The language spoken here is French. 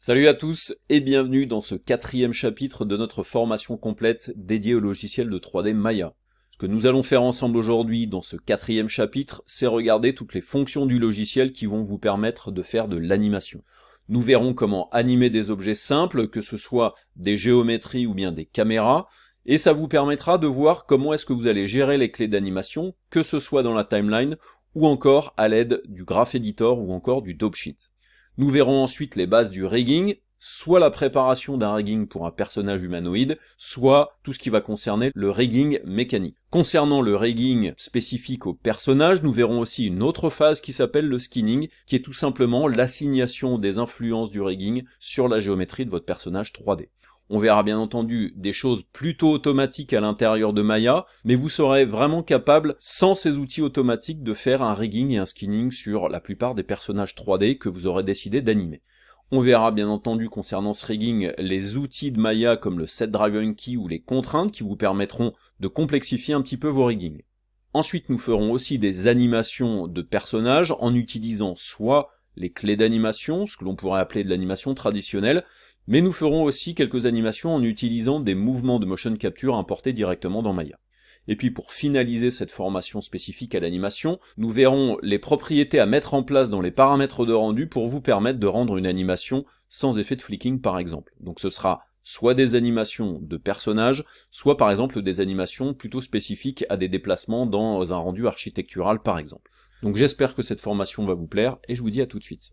Salut à tous et bienvenue dans ce 4e chapitre de notre formation complète dédiée au logiciel de 3D Maya. Ce que nous allons faire ensemble aujourd'hui dans ce 4e chapitre, c'est regarder toutes les fonctions du logiciel qui vont vous permettre de faire de l'animation. Nous verrons comment animer des objets simples, que ce soit des géométries ou bien des caméras, et ça vous permettra de voir comment est-ce que vous allez gérer les clés d'animation, que ce soit dans la timeline ou encore à l'aide du Graph Editor ou encore du Dopesheet. Nous verrons ensuite les bases du rigging, soit la préparation d'un rigging pour un personnage humanoïde, soit tout ce qui va concerner le rigging mécanique. Concernant le rigging spécifique au personnage, nous verrons aussi une autre phase qui s'appelle le skinning, qui est tout simplement l'assignation des influences du rigging sur la géométrie de votre personnage 3D. On verra bien entendu des choses plutôt automatiques à l'intérieur de Maya, mais vous serez vraiment capable, sans ces outils automatiques, de faire un rigging et un skinning sur la plupart des personnages 3D que vous aurez décidé d'animer. On verra bien entendu concernant ce rigging les outils de Maya comme le set driven key ou les contraintes qui vous permettront de complexifier un petit peu vos riggings. Ensuite, nous ferons aussi des animations de personnages en utilisant soit les clés d'animation, ce que l'on pourrait appeler de l'animation traditionnelle, mais nous ferons aussi quelques animations en utilisant des mouvements de motion capture importés directement dans Maya. Et puis pour finaliser cette formation spécifique à l'animation, nous verrons les propriétés à mettre en place dans les paramètres de rendu pour vous permettre de rendre une animation sans effet de flicking par exemple. Donc ce sera soit des animations de personnages, soit par exemple des animations plutôt spécifiques à des déplacements dans un rendu architectural par exemple. Donc j'espère que cette formation va vous plaire et je vous dis à tout de suite.